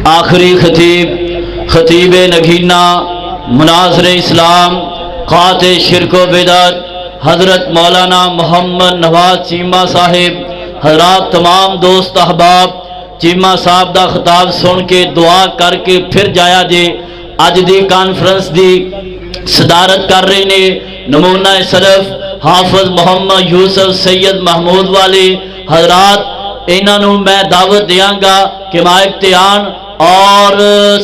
آخری خطیب نگینہ مناظر اسلام قاطع شرک و بدعت حضرت مولانا محمد نواز چیمہ صاحب، حضرات تمام دوست احباب چیمہ صاحب دا خطاب سن کے دعا کر کے پھر جایا جے۔ اج دی کانفرنس دی صدارت کر رہے نے نمونہ صرف حافظ محمد یوسف سید محمود والے حضرات، انہوں میں دعوت دیاں گا کہ مائبتیان اور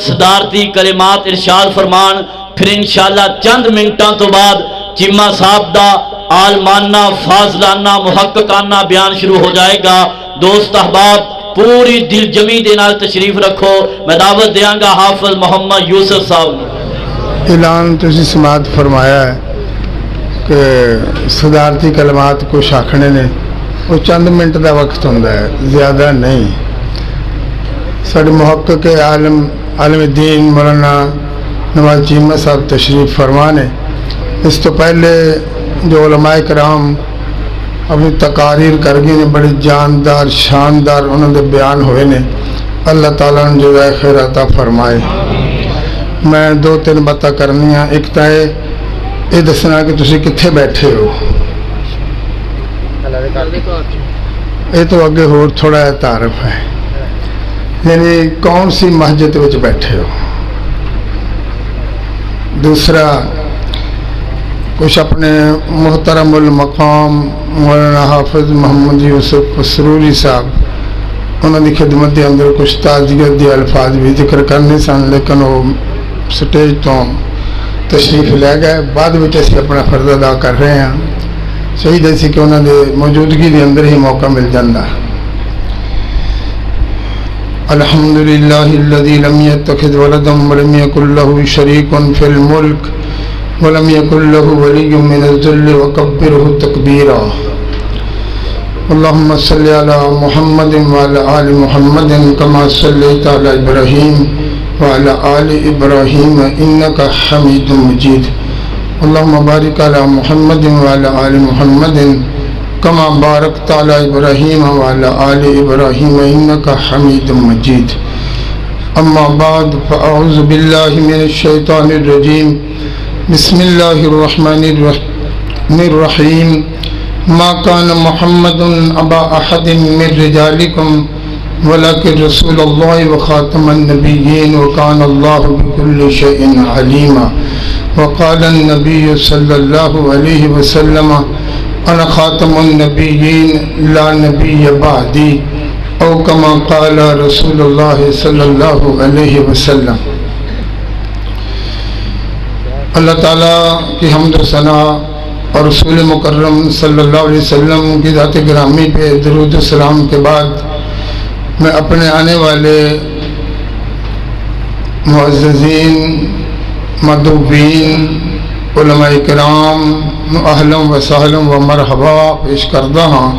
صدارتی کلمات ارشاد فرمان، پھر انشاءاللہ چند منٹاں تو بعد چیمہ صاحب دا عالمانہ فاضلانہ محققانہ بیان شروع ہو جائے گا۔ دوست احباب پوری دل جمی دے نال تشریف رکھو، میں دعوت دیاں گا حافظ محمد یوسف صاحب۔ اعلان تسی سماعت فرمایا ہے کہ صدارتی کلمات کو آکھنے نے وہ چند منٹ دا وقت ہوتا ہے، زیادہ نہیں۔ ساڈے محقق عالم دین مولانا نواز چیمہ صاحب تشریف فرما نے، اس تو پہلے جو علماء کرام اپنی تقاریر کر گئے نے، بڑی جاندار شاندار انہوں نے بیان ہوئے نے، اللہ تعالیٰ نے جزائے خیر عطا فرمائے۔ میں دو تین باتیں کرنی ہیں۔ ایک تو یہ دسنا کہ تسی کتھے بیٹھے ہو، یہ تو اگے ہور تھوڑا ہے تعارف ہے، یعنی کون سی مسجد وچ بیٹھے ہو۔ دوسرا کچھ اپنے محترم المقام مولانا حافظ محمد یوسف سروری صاحب انہوں کی خدمت کے اندر کچھ تعزیت کے الفاظ بھی ذکر کرنے سن، لیکن وہ سٹیج تو تشریف لے گئے، بعد میں اسی اپنا فرض ادا کر رہے ہیں۔ صحیح جیسی کہ انہوں نے موجودگی کے اندر ہی موقع مل جاتا۔ الحمدللہ الذی لم یتخذ ولدا ولم یکن له شریک فی الملک ولم یکن له ولی من الذل وکبرہ تکبیرا۔ اللہم صلی علی محمد وعلی آل محمد کما صلیت علی ابراہیم وعلی آل ابراہیم انک حمید مجید۔ اللہم بارک علی محمد وعلی آل محمد کما بارکت علی ابراہیم وعلی آل ابراہیم انک حمید مجید۔ اما بعد فاعوذ باللہ من الشیطان الرجیم، بسم اللہ الرحمن الرحیم۔ ما کان محمد ابا احد من رجالکم ولکن رسول اللہ وخاتم النبیین وکان اللہ بکل شیء علیما۔ وقال النبی صلی اللہ علیہ وسلم انا خاتم النبیین لا نبی بعدی، او کما قال رسول اللہ صلی اللہ علیہ وسلم۔ اللہ تعالیٰ کی حمد و ثنا اور رسول مکرم صلی اللہ علیہ وسلم کی ذات گرامی پہ درود و سلام کے بعد میں اپنے آنے والے معززین مدعوین علماء کرام اہلا و سہلا و مرحبا پیش کردہ ہاں،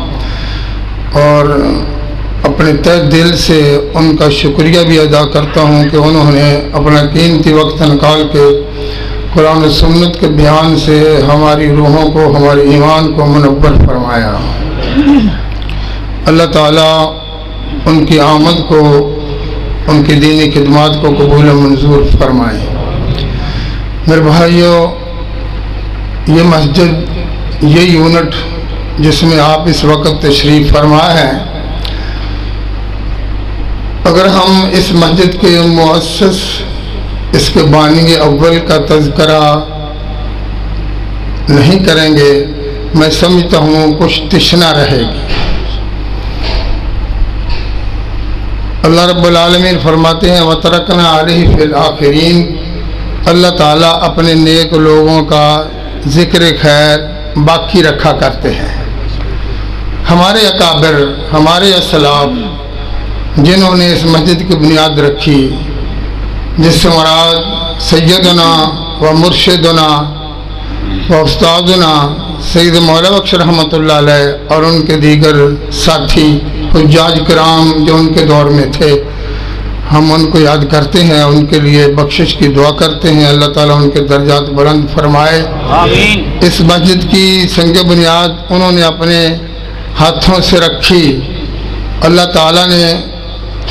اور اپنے تہ دل سے ان کا شکریہ بھی ادا کرتا ہوں کہ انہوں نے اپنا قیمتی وقت نکال کے قرآن و سنت کے بیان سے ہماری روحوں کو، ہمارے ایمان کو منور فرمایا۔ اللہ تعالیٰ ان کی آمد کو، ان کی دینی خدمات کو قبول و منظور فرمائے۔ میرے بھائیوں، یہ مسجد، یہ یونٹ جس میں آپ اس وقت تشریف فرما ہیں، اگر ہم اس مسجد کے مؤسس، اس کے بانی اول کا تذکرہ نہیں کریں گے، میں سمجھتا ہوں کچھ تشنا رہے گی۔ اللہ رب العالمین فرماتے ہیں وَتَرَكْنَا عَلَيْهِ فِي الْآخِرِينَ، اللہ تعالیٰ اپنے نیک لوگوں کا ذکر خیر باقی رکھا کرتے ہیں۔ ہمارے اکابر، ہمارے اسلاف جنہوں نے اس مسجد کی بنیاد رکھی، جس سے مراد سیدنا و مرشدنا و استادنا سید مولا بخش رحمۃ اللہ علیہ اور ان کے دیگر ساتھی حجاج کرام جو ان کے دور میں تھے، ہم ان کو یاد کرتے ہیں، ان کے لیے بخشش کی دعا کرتے ہیں، اللہ تعالیٰ ان کے درجات بلند فرمائے۔ آمین۔ اس مسجد کی سنگ بنیاد انہوں نے اپنے ہاتھوں سے رکھی، اللہ تعالیٰ نے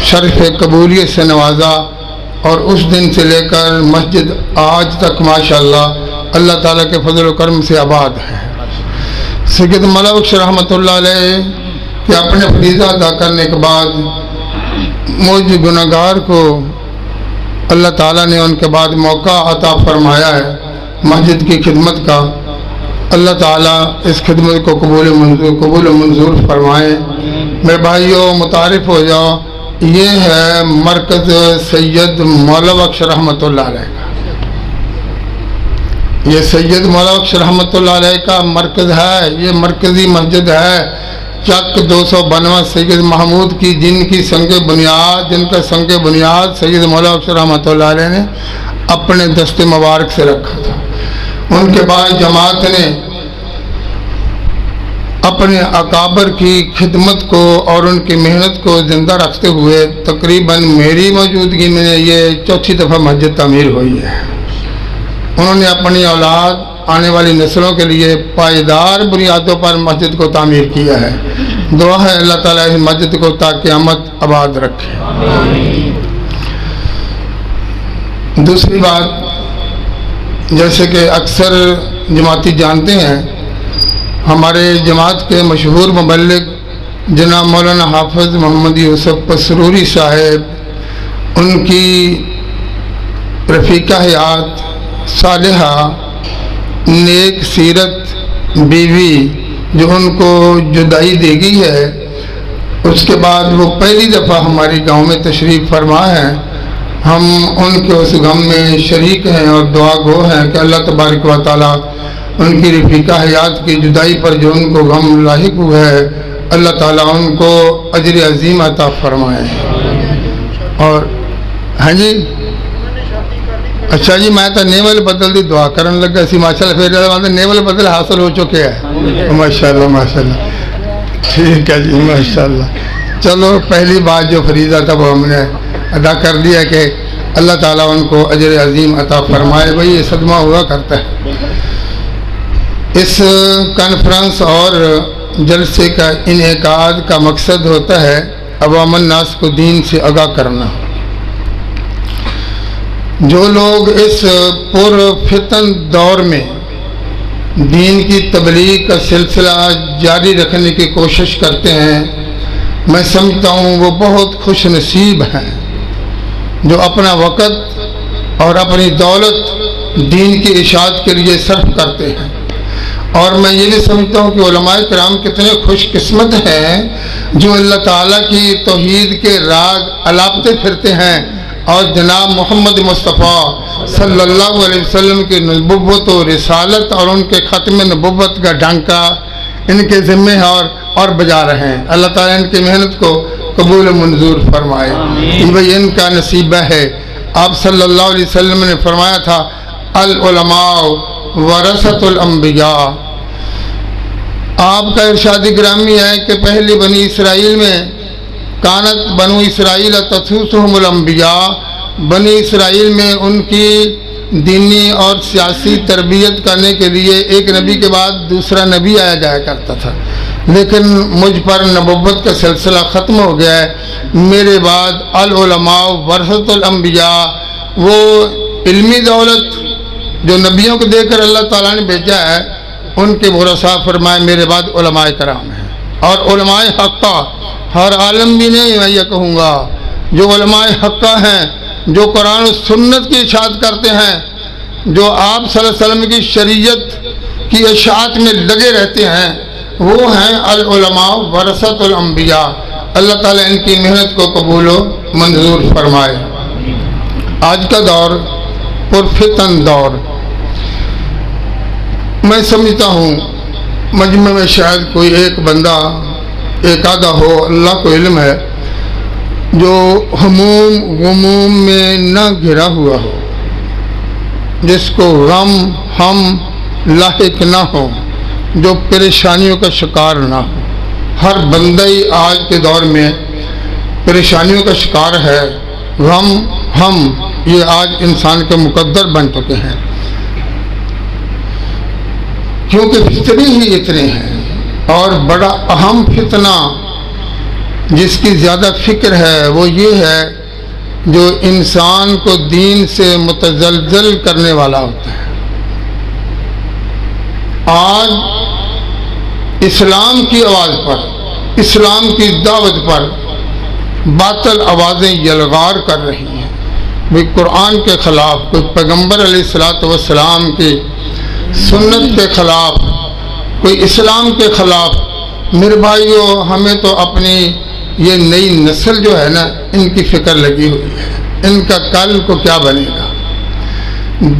شرف قبولیت سے نوازا، اور اس دن سے لے کر مسجد آج تک ماشاءاللہ اللہ تعالیٰ کے فضل و کرم سے آباد ہے۔ سید مولا بخش رحمۃ اللہ علیہ کہ اپنے فریضہ ادا کرنے کے بعد مجھ گناہگار کو اللہ تعالیٰ نے ان کے بعد موقع عطا فرمایا ہے مسجد کی خدمت کا۔ اللہ تعالیٰ اس خدمت کو قبول و منظور فرمائے۔ میرے بھائیوں متعارف ہو جاؤ، یہ ہے مرکز سید مولا بخش رحمۃ اللہ علیہ کا، یہ سید مولا بخش رحمۃ اللہ علیہ کا مرکز ہے، یہ مرکزی مسجد ہے چک 292 سید محمود کی، جن کا سنگ بنیاد سید مولا بخش رحمۃ اللہ علیہ نے اپنے دست مبارک سے رکھا تھا۔ ان کے بعد جماعت نے اپنے اکابر کی خدمت کو اور ان کی محنت کو زندہ رکھتے ہوئے تقریباً میری موجودگی میں یہ چوتھی دفعہ مسجد تعمیر ہوئی ہے۔ انہوں نے اپنی اولاد آنے والی نسلوں کے لیے پائیدار بنیادوں پر مسجد کو تعمیر کیا ہے۔ دعا ہے اللہ تعالیٰ اس مسجد کو تا قیامت آباد رکھے۔ دوسری بات، جیسے کہ اکثر جماعتی جانتے ہیں، ہمارے جماعت کے مشہور مبلغ جناب مولانا حافظ محمد یوسف پسروری صاحب، ان کی رفیقہ حیات صالحہ نیک سیرت بیوی جو ان کو جدائی دے گئی ہے، اس کے بعد وہ پہلی دفعہ ہماری گاؤں میں تشریف فرما ہے۔ ہم ان کے اس غم میں شریک ہیں اور دعا گو ہیں کہ اللہ تبارک و تعالیٰ ان کی رفیقہ حیات کی جدائی پر جو ان کو غم لاحق ہوا ہے، اللہ تعالیٰ ان کو اجر عظیم عطا فرمائے۔ اور ہاں جی، اچھا جی، میں تو نیول بدل دی دعا کرن لگا سی، ماشاءاللہ پھر نیول بدل حاصل ہو چکے ہیں، ماشاءاللہ ماشاءاللہ، ٹھیک ہے جی ماشاءاللہ۔ چلو پہلی بات جو فریضہ تھا وہ ہم نے ادا کر دیا کہ اللہ تعالیٰ ان کو اجر عظیم عطا فرمائے۔ بھائی یہ صدمہ ہوا کرتا ہے۔ اس کانفرنس اور جلسے کا انعقاد کا مقصد ہوتا ہے عوام الناس کو دین سے آگاہ کرنا۔ جو لوگ اس پر فتن دور میں دین کی تبلیغ کا سلسلہ جاری رکھنے کی کوشش کرتے ہیں، میں سمجھتا ہوں وہ بہت خوش نصیب ہیں جو اپنا وقت اور اپنی دولت دین کی اشاعت کے لیے صرف کرتے ہیں۔ اور میں یہ بھی سمجھتا ہوں کہ علماء کرام کتنے خوش قسمت ہیں جو اللہ تعالیٰ کی توحید کے راگ الاپتے پھرتے ہیں اور جناب محمد مصطفیٰ صلی اللہ علیہ وسلم کی نبوت و رسالت اور ان کے ختم نبوت کا ڈھانکہ ان کے ذمے ہے اور بجا رہے ہیں۔ اللہ تعالیٰ ان کی محنت کو قبول و منظور فرمائے۔ یہ بھائی ان کا نصیبہ ہے۔ آپ صلی اللہ علیہ وسلم نے فرمایا تھا العلماء ورثۃ الانبیاء۔ آپ کا ارشاد گرامی ہے کہ پہلی بنی اسرائیل میں کانت بنو اسرائیل تسوسہم الانبیاء، بنی اسرائیل میں ان کی دینی اور سیاسی تربیت کرنے کے لیے ایک نبی کے بعد دوسرا نبی آیا جایا کرتا تھا، لیکن مجھ پر نبوت کا سلسلہ ختم ہو گیا ہے۔ میرے بعد العلماء ورثۃ الانبیاء، وہ علمی دولت جو نبیوں کو دے کر اللہ تعالیٰ نے بھیجا ہے، ان کے ورثاء فرمائے میرے بعد علماء کرام ہیں۔ اور علماء حقہ، ہر عالم بھی نہیں، میں یہ کہوں گا جو علماء حقہ ہیں، جو قرآن و سنت کی اشاعت کرتے ہیں، جو آپ صلی اللہ علیہ وسلم کی شریعت کی اشاعت میں لگے رہتے ہیں، وہ ہیں العلماء ورثۃ الانبیاء۔ اللہ تعالیٰ ان کی محنت کو قبول و منظور فرمائے۔ آج کا دور پرفتن دور، میں سمجھتا ہوں مجمع میں شاید کوئی ایک بندہ ایک آدھا ہو، اللہ کو علم ہے، جو ہموم غموم میں نہ گھرا ہوا ہو، جس کو غم ہم لاحق نہ ہو، جو پریشانیوں کا شکار نہ ہو۔ ہر بندہ ہی آج کے دور میں پریشانیوں کا شکار ہے۔ غم ہم یہ آج انسان کے مقدر بن چکے ہیں، کیونکہ فتنے ہی اتنے ہیں۔ اور بڑا اہم فتنہ جس کی زیادہ فکر ہے وہ یہ ہے جو انسان کو دین سے متزلزل کرنے والا ہوتا ہے۔ آج اسلام کی آواز پر، اسلام کی دعوت پر باطل آوازیں یلغار کر رہی ہیں، کوئی قرآن کے خلاف، کوئی پیغمبر علیہ الصلوۃ والسلام کی سنت کے خلاف، کوئی اسلام کے خلاف۔ میرے بھائیو، ہمیں تو اپنی یہ نئی نسل جو ہے نا، ان کی فکر لگی ہوئی ہے، ان کا کل کو کیا بنے گا۔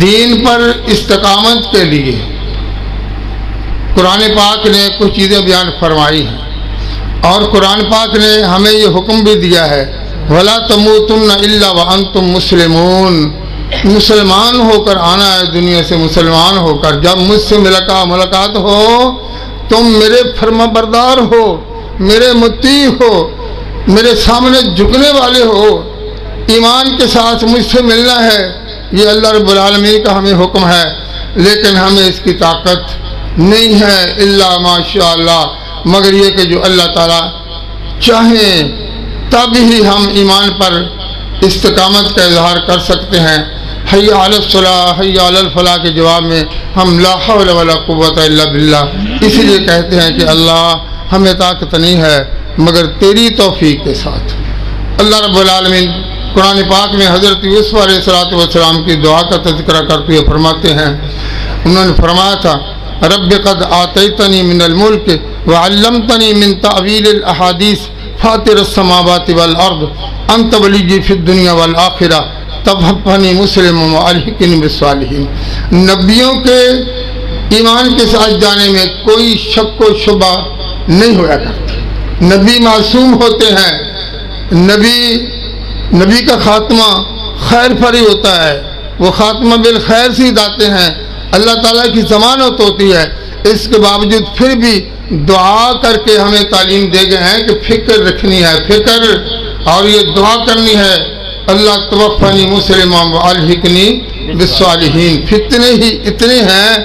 دین پر استقامت کے لیے قرآن پاک نے کچھ چیزیں بیان فرمائی ہیں، اور قرآن پاک نے ہمیں یہ حکم بھی دیا ہے وَلَا تَمُوتُنَّ إِلَّا وَأَنْتُمْ مُسْلِمُونَ، مسلمان ہو کر آنا ہے دنیا سے، مسلمان ہو کر۔ جب مجھ سے ملاقات ہو تم میرے فرما بردار ہو، میرے مطیع ہو، میرے سامنے جھکنے والے ہو، ایمان کے ساتھ مجھ سے ملنا ہے۔ یہ اللہ رب العالمین کا ہمیں حکم ہے، لیکن ہمیں اس کی طاقت نہیں ہے الا ماشاء اللہ، مگر یہ کہ جو اللہ تعالیٰ چاہیں تب ہی ہم ایمان پر استقامت کا اظہار کر سکتے ہیں۔ حی علی الصلاح، حی علی الفلاح کے جواب میں ہم لا حول ولا قوت الا باللہ اس لیے کہتے ہیں کہ اللہ ہمیں طاقت نہیں ہے مگر تیری توفیق کے ساتھ۔ اللہ رب العالمین قرآن پاک میں حضرت یوسف علیہ السلام کی دعا کا تذکرہ کرتے ہوئے فرماتے ہیں، انہوں نے فرمایا تھا رب قد آتیتنی من الملک وعلمتنی من تعویل الاحادیث فاطر السماوات والارض انت ولی فی الدنیا والآخرہ توفنی مسلما والحقنی بالصالحین۔ نبیوں کے ایمان کے ساتھ جانے میں کوئی شک و شبہ نہیں ہوا کرتا، نبی معصوم ہوتے ہیں، نبی کا خاتمہ خیر پر ہی ہوتا ہے، وہ خاتمہ بالخیر سے ہی داتے ہیں، اللہ تعالیٰ کی ضمانت ہوتی ہے۔ اس کے باوجود پھر بھی دعا کر کے ہمیں تعلیم دے گئے ہیں کہ فکر رکھنی ہے، فکر، اور یہ دعا کرنی ہے اللہ توفنی مسلما والحقنی بالصالحین۔ فتنے ہی اتنے ہیں،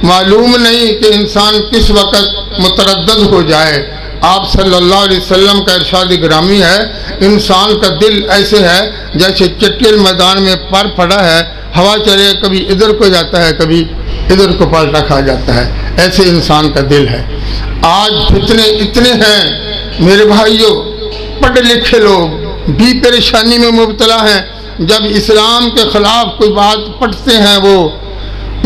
معلوم نہیں کہ انسان کس وقت متردد ہو جائے۔ آپ صلی اللہ علیہ وسلم کا ارشاد گرامی ہے، انسان کا دل ایسے ہے جیسے چٹیل میدان میں پر پڑا ہے، ہوا چلے کبھی ادھر کو جاتا ہے کبھی ادھر کو پلٹا کھا جاتا ہے، ایسے انسان کا دل ہے۔ آج فتنے اتنے ہیں میرے بھائیوں، پڑھے لکھے لوگ بھی پریشانی میں مبتلا ہیں، جب اسلام کے خلاف کوئی بات پڑھتے ہیں، وہ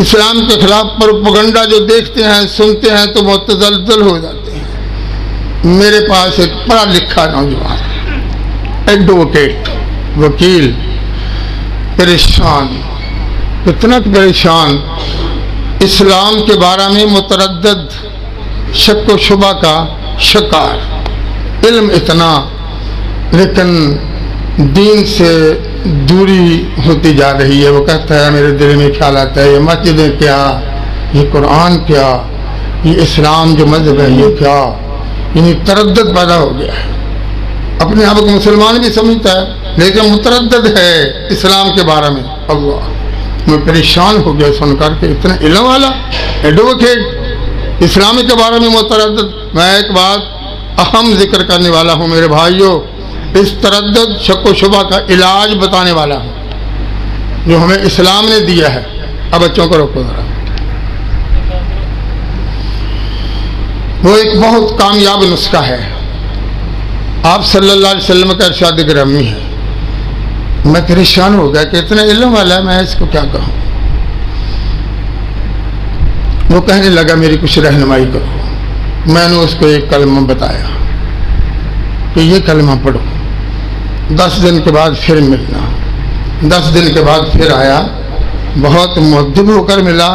اسلام کے خلاف پروپیگنڈا جو دیکھتے ہیں سنتے ہیں تو متزلزل ہو جاتے ہیں۔ میرے پاس ایک پڑھا لکھا نوجوان ایڈوکیٹ، وکیل، پریشان، کتنا پریشان، اسلام کے بارے میں متردد، شک و شبہ کا شکار، علم اتنا لیکن دین سے دوری ہوتی جا رہی ہے۔ وہ کہتا ہے میرے دل میں خیال آتا ہے یہ مسجدیں کیا، یہ قرآن کیا، یہ اسلام جو مذہب ہے یہ کیا، یعنی تردد پیدا ہو گیا ہے۔ اپنے آپ کو مسلمان بھی سمجھتا ہے لیکن متردد ہے اسلام کے بارے میں۔ اللہ، میں پریشان ہو گیا سن کر کے، اتنا علم والا ایڈوکیٹ اسلام کے بارے میں متردد۔ میں ایک بات اہم ذکر کرنے والا ہوں میرے بھائیوں، اس تردد شک و شبہ کا علاج بتانے والا ہوں جو ہمیں اسلام نے دیا ہے۔ اب بچوں کو روکو ذرا، وہ ایک بہت کامیاب نسخہ ہے، آپ صلی اللہ علیہ وسلم کا ارشاد گرامی ہے۔ میں پریشان ہو گیا کہ اتنا علم والا ہے، میں اس کو کیا کہوں۔ وہ کہنے لگا میری کچھ رہنمائی کرو۔ میں نے اس کو ایک کلمہ بتایا کہ یہ کلمہ پڑھو، 10 دن کے بعد پھر ملنا۔ 10 دن کے بعد پھر آیا، بہت مؤدب ہو کر ملا،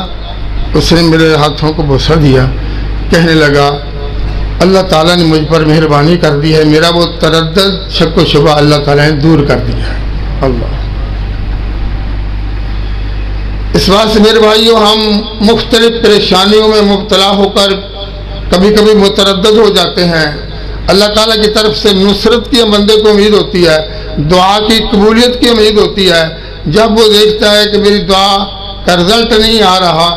اس نے میرے ہاتھوں کو بوسہ دیا، کہنے لگا اللہ تعالیٰ نے مجھ پر مہربانی کر دی ہے، میرا وہ تردد شک و شبہ اللہ تعالیٰ نے دور کر دیا ہے۔ اللہ، اس بات سے میرے بھائیوں ہم مختلف پریشانیوں میں مبتلا ہو کر کبھی کبھی متردد ہو جاتے ہیں۔ اللہ تعالیٰ کی طرف سے نصرت کی بندے کو امید ہوتی ہے، دعا کی قبولیت کی امید ہوتی ہے۔ جب وہ دیکھتا ہے کہ میری دعا کا رزلٹ نہیں آ رہا،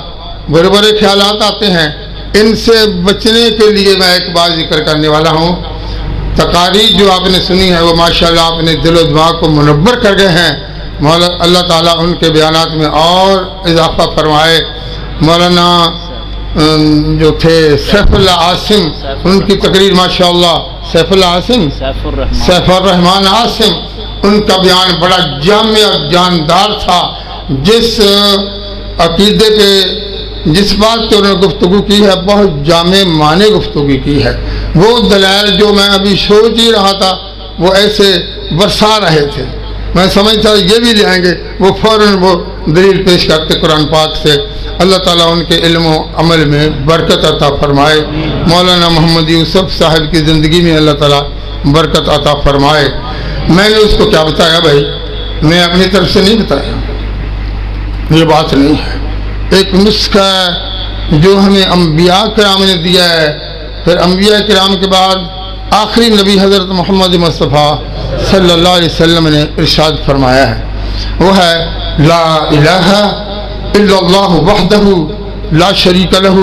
بڑے بڑے خیالات آتے ہیں۔ ان سے بچنے کے لیے میں ایک بات ذکر کرنے والا ہوں۔ تقاریر جو آپ نے سنی ہے وہ ماشاءاللہ آپ نے دل و دماغ کو منور کر گئے ہیں. مولا اللہ تعالیٰ ان کے بیانات میں اور اضافہ فرمائے. مولانا جو تھے سیف اللہ عاصم، ان کی تقریر ماشاءاللہ، سیف الرحمان عاصم، ان کا بیان بڑا جامع اور جاندار تھا. جس عقیدے پہ جس بات پہ انہوں نے گفتگو کی ہے بہت جامع معنی گفتگو کی ہے. وہ دلائل جو میں ابھی سوچ ہی رہا تھا وہ ایسے برسا رہے تھے، میں سمجھتا یہ بھی لے آئیں گے، وہ فوراً وہ دلیل پیش کرتے قرآن پاک سے. اللہ تعالیٰ ان کے علم و عمل میں برکت عطا فرمائے. مولانا محمد یوسف صاحب کی زندگی میں اللہ تعالیٰ برکت عطا فرمائے. میں نے اس کو کیا بتایا بھائی، میں اپنی طرف سے نہیں بتایا، یہ بات نہیں ہے. ایک نسخہ ہے جو ہمیں انبیاء کرام نے دیا ہے. پھر انبیاء کرام کے بعد آخری نبی حضرت محمد مصطفیٰ صلی اللہ علیہ وسلم نے ارشاد فرمایا ہے، وہ ہے لا الہ الا اللہ وحدہ لا شریک لہ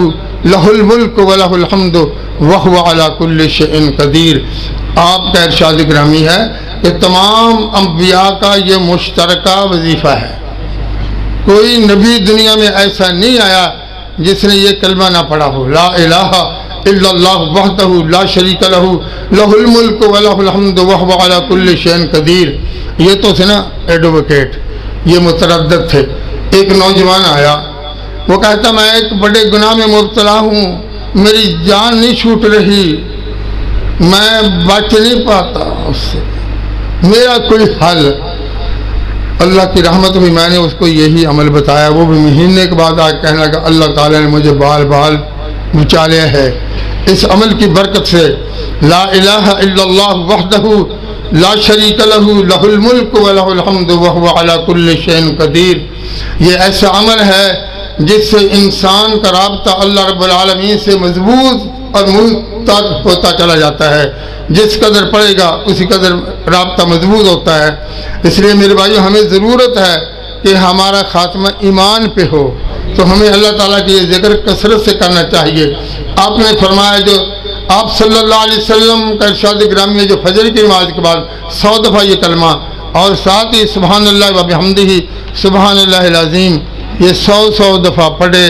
لہ الملک ولہ الحمد وہو علی کل شیء قدیر. آپ کا ارشاد گرامی ہے کہ تمام انبیاء کا یہ مشترکہ وظیفہ ہے. کوئی نبی دنیا میں ایسا نہیں آیا جس نے یہ کلمہ نہ پڑھا ہو، لا الہ الا اللہ وحدہ لا شریک لہ لہ الملک ولہ الحمد وہو علی کل شیء قدیر. یہ تو تھے نا ایڈوکیٹ، یہ متردد تھے. ایک نوجوان آیا، وہ کہتا میں ایک بڑے گناہ میں مبتلا ہوں، میری جان نہیں چھوٹ رہی، میں بچ نہیں پاتا اس سے، میرا کوئی حل. اللہ کی رحمت ہوئی، میں نے اس کو یہی عمل بتایا. وہ بھی مہینے کے بعد آج کہنے لگا اللہ تعالیٰ نے مجھے بال بچا لیا ہے اس عمل کی برکت سے. لا الہ الا اللہ وحدہ لا شریک لہ لہ الملک ولہ الحمد وہو علی کل شیء قدیر. یہ ایسا عمل ہے جس سے انسان کا رابطہ اللہ رب العالمین سے مضبوط اور منتق ہوتا چلا جاتا ہے. جس قدر پڑے گا اسی قدر رابطہ مضبوط ہوتا ہے. اس لیے میرے بھائیو ہمیں ضرورت ہے کہ ہمارا خاتمہ ایمان پہ ہو، تو ہمیں اللہ تعالیٰ کی یہ ذکر کثرت سے کرنا چاہیے. آپ نے فرمایا جو آپ صلی اللہ علیہ وسلم کا ارشاد گرامی ہے جو فجر کی نماز کے بعد 100 دفعہ یہ کلمہ اور ساتھ ہی سبحان اللہ و بحمدہ سبحان اللہ العظیم یہ 100 دفعہ پڑھے،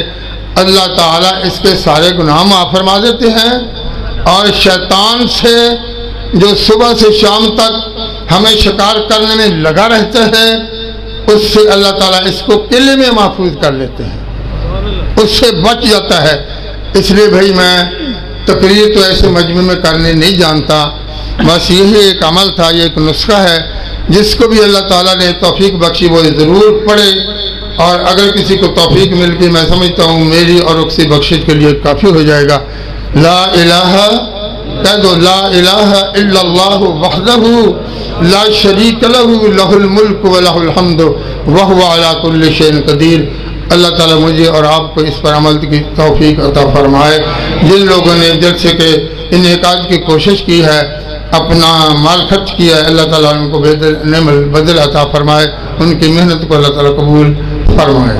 اللہ تعالیٰ اس کے سارے گناہ معاف فرما دیتے ہیں. اور شیطان سے جو صبح سے شام تک ہمیں شکار کرنے میں لگا رہتا ہے اس سے اللہ تعالیٰ اس کو قلعے میں محفوظ کر لیتے ہیں، اس سے بچ جاتا ہے. اس لیے بھائی میں تقریر تو ایسے مجمع میں کرنے نہیں جانتا، بس یہی ایک عمل تھا، یہ ایک نسخہ ہے. جس کو بھی اللہ تعالیٰ نے توفیق بخشی وہ ضرور پڑھے، اور اگر کسی کو توفیق مل گئی میں سمجھتا ہوں میری اور اکسی بخشش کے لیے کافی ہو جائے گا. لا الہ کہہ دو، لا الہ الا اللہ وحدہ لا شریک لہ لہ الملک ولہ الحمد وہو علی کل شیء قدیر. اللہ تعالیٰ مجھے اور آپ کو اس پر عمل کی توفیق عطا فرمائے. جن لوگوں نے جلسے کے انعقاد کی کوشش کی ہے، اپنا مال خرچ کیا ہے، اللہ تعالیٰ ان کو بدل عطا فرمائے، ان کی محنت کو اللہ تعالیٰ قبول فرمائے.